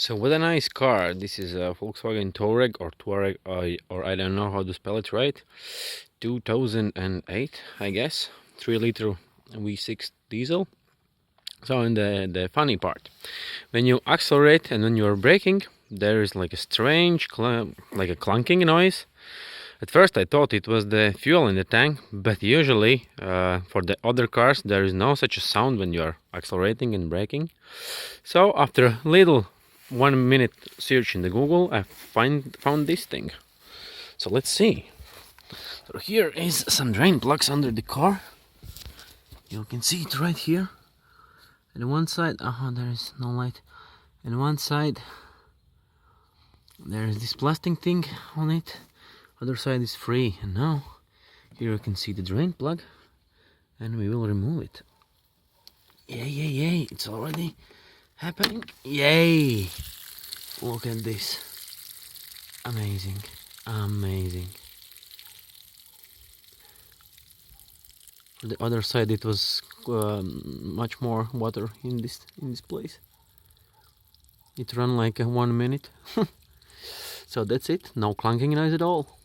So what a nice car. This is a Volkswagen Touareg or Touareg, or I don't know how to spell it right. 2008, I guess. 3-liter V6 diesel. So in the funny part, when you accelerate and when you're braking, there is like a strange, like a clunking noise. At first I thought it was the fuel in the tank, but usually for the other cars there is no such a sound when you're accelerating and braking. So after a little 1 minute search in the Google, I found this thing. So let's see. So here is some drain plugs under the car. You can see it right here. And one side, there is no light. And one side, there is this plastic thing on it. Other side is free. And now, here you can see the drain plug. And we will remove it. Yay! It's already happening. Yay! Look at this. Amazing. For the other side, it was much more water in this place. It ran like 1 minute. So that's it. No clunking noise at all.